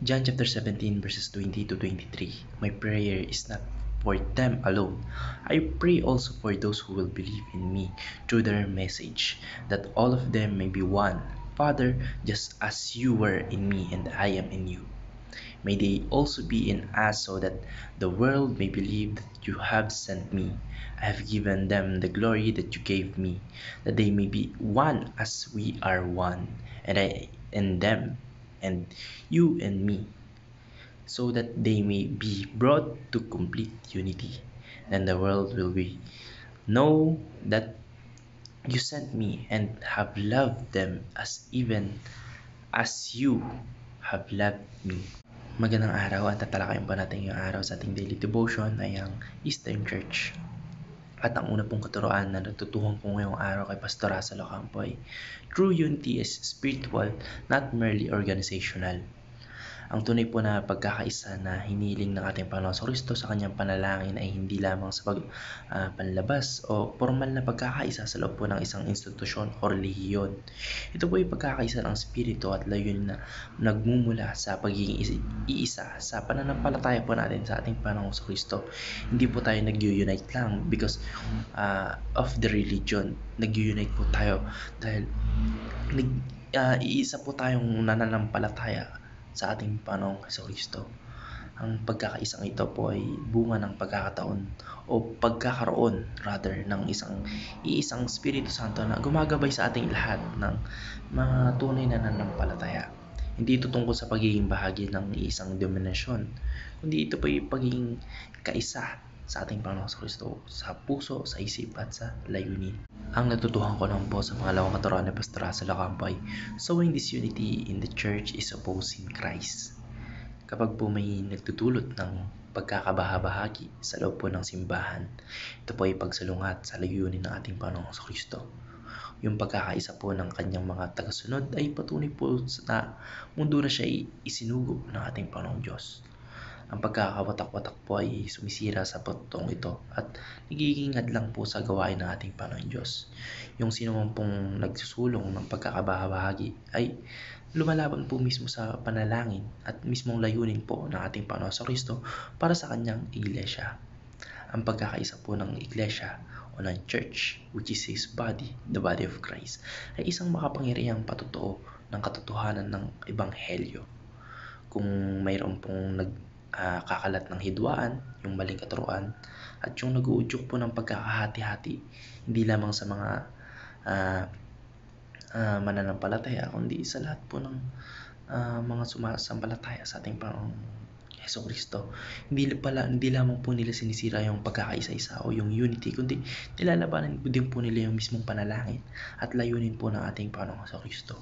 John chapter 17 verses 20 to 23. My prayer is not for them alone. I pray also for those who will believe in me through their message, that all of them may be one. Father, just as you were in me and I am in you, may they also be in us, so that the world may believe that you have sent me. I have given them the glory that you gave me, that they may be one as we are one, and I and them, and you and me, so that they may be brought to complete unity. Then the world will be know that you sent me and have loved them as even as you have loved me. Magandang araw, at tatalakayin pa natin yung araw sa ating daily devotion ay ang Eastern Church. At ang una pong katuroan na natutuhan ko ngayong araw kay Pastor Russell Ocampo ay true unity is spiritual, not merely organizational. Ang tunay po na pagkakaisa na hiniling ng ating Panginoon Kristo sa kanyang panalangin ay hindi lamang sa panlabas o formal na pagkakaisa sa loob po ng isang institusyon o relihiyon. Ito po ay pagkakaisa ng spirito at layunin na nagmumula sa pagiging iisa sa pananampalataya po natin sa ating Panginoon Kristo. Hindi po tayo nag-unite lang because of the religion. Nag-unite po tayo dahil iisa po tayong nananampalataya sa ating Panginoong Kristo. Ang pagkakaisang ito po ay bunga ng pagkakataon o pagkakaroon rather ng iisang Espiritu Santo na gumagabay sa ating lahat ng mga tunay na nananampalataya. Hindi ito tungkol sa pagiging bahagi ng isang denominasyon, kundi ito po ay pagiging kaisa sa ating Panginoong Kristo sa puso, sa isip at sa layunin. Ang natutuhan ko naman po sa pangalawang katuruan ni Pastor Russell Ocampo ay sowing disunity in the church is opposing Christ. Kapag po may nagtutulot ng pagkakabahabahagi sa loob po ng simbahan, ito po ay pagsalungat sa layunin ng ating Panginoong Kristo. Yung pagkakaisa po ng kanyang mga tagasunod ay patunay po na mundo na siya isinugo ng ating Panginoong Diyos. Ang pagkakawatak-watak po ay sumisira sa patutong ito at nagiging hadlang po sa gawain ng ating Panginoon Diyos. Yung sino man pong nagsusulong ng pagkakabahabahagi ay lumalaban po mismo sa panalangin at mismong layunin po ng ating Panginoon Kristo para sa kanyang iglesia. Ang pagkakaisa po ng iglesia o ng church, which is His body, the body of Christ, ay isang makapangyarihang patutuo ng katotohanan ng Ebanghelyo. Kung mayroon pong kakalat ng hidwaan, yung maling katuruan, at yung nag-uudyok po ng pagkakahati-hati, hindi lamang sa mga mananampalataya, kundi sa lahat po ng mga sumasampalataya sa ating Panginoong Kristo. Hindi lamang po nila sinisira yung pagkakaisa-isa o yung unity, kundi nilalabanan din po nila yung mismong panalangin at layunin po ng ating Panginoong Kristo.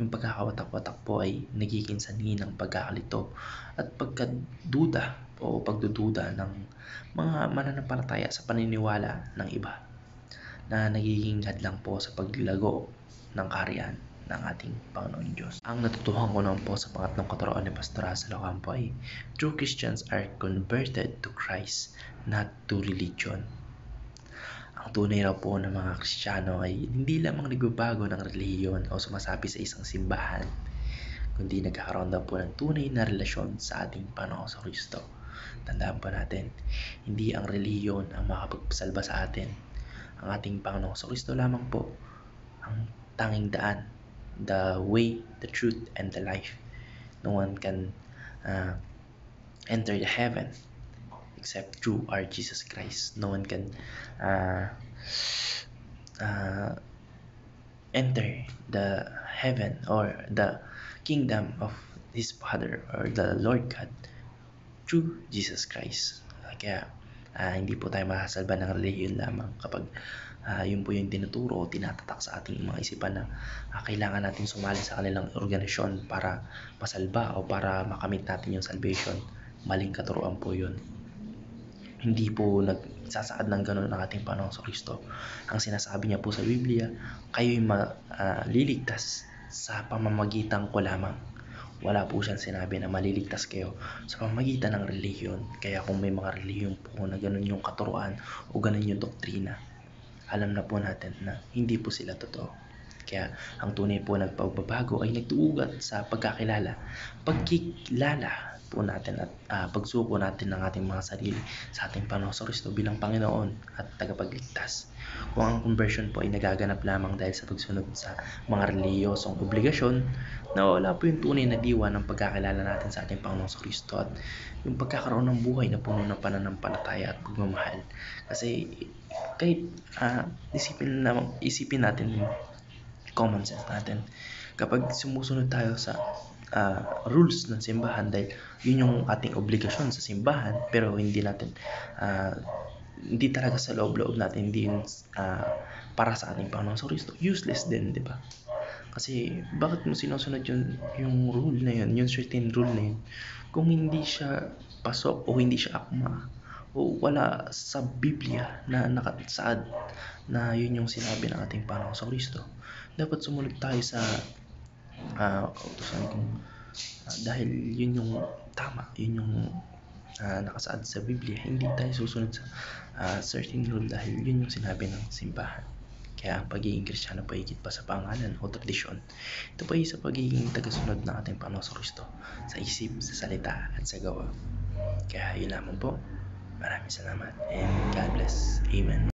Yung pagkakawatak-watak po ay nagiging sanhi ng pagkakalito at pagduda ng mga mananampalataya sa paniniwala ng iba, na nagiging hadlang po sa paglago ng kaharian ng ating Panginoon Diyos. Ang natutuhan ko naman po sa pangatlong katuroan ni Pastor Russell Ocampo ay true Christians are converted to Christ, not to religion. Ang tunay raw po ng mga Kristiyano ay hindi lamang nagbabago ng relihiyon o sumasapi sa isang simbahan, kundi nagkakaroon daw po ng tunay na relasyon sa ating Panginoong Kristo. Tandaan po natin, hindi ang relihiyon ang makapagpasalba sa atin. Ang ating Panginoong Kristo lamang po ang tanging daan, the way, the truth, and the life. No one can enter the heaven except through our Jesus Christ. No one can enter the heaven or the kingdom of His Father or the Lord God through Jesus Christ. Kaya hindi po tayo masasalba ng relihiyon lamang kapag yun po yung tinuturo o tinatatak sa ating mga isipan na kailangan natin sumali sa kanilang organisasyon para masalba o para makamit natin yung salvation. Maling katuruan po yun. Hindi po nagsasaad ng gano'n ang ating Panginoong Kristo. Ang sinasabi niya po sa Biblia, kayo'y maliligtas sa pamamagitan ko lamang. Wala po siyang sinabi na maliligtas kayo sa pamamagitan ng relihiyon. Kaya kung may mga relihiyon po na gano'n yung katuruan o gano'n yung doktrina, alam na po natin na hindi po sila totoo. Kaya ang tunay po na pagbabago ay nagduugat sa pagkilala po natin at pagsuko natin ng ating mga sarili sa ating Panginoong Kristo bilang Panginoon at tagapagligtas. Kung ang conversion po ay nagaganap lamang dahil sa pagsunod sa mga reliyosong obligasyon, nawawala po yung tunay na diwa ng pagkakilala natin sa ating Panginoong Kristo at yung pagkakaroon ng buhay na puno ng pananampalataya at pagmamahal. Kasi kahit isipin natin yung common sense natin, kapag sumusunod tayo sa rules ng simbahan dahil yun yung ating obligasyon sa simbahan, pero hindi talaga sa loob-loob natin, hindi yun para sa ating Panginoong Kristo, useless din, di ba? Kasi bakit mo sinusunod yung rule na yun, yung certain rule na yun, kung hindi siya pasok o hindi siya akma o wala sa Biblia na nakasaad na yun yung sinabi ng ating Panginoong Kristo. Dapat sumunod tayo sa kautusan kung dahil yun yung tama, yun yung nakasaad sa Biblia. Hindi tayo susunod sa certain rule dahil yun yung sinabi ng simbahan. Kaya ang pagiging Kristiyano pa higit pa sa pangalan o tradisyon, ito pa sa pagiging tagasunod ng ating Panginoong Kristo sa isip, sa salita at sa gawa. Kaya yun lamang po. Maraming salamat and God bless. Amen.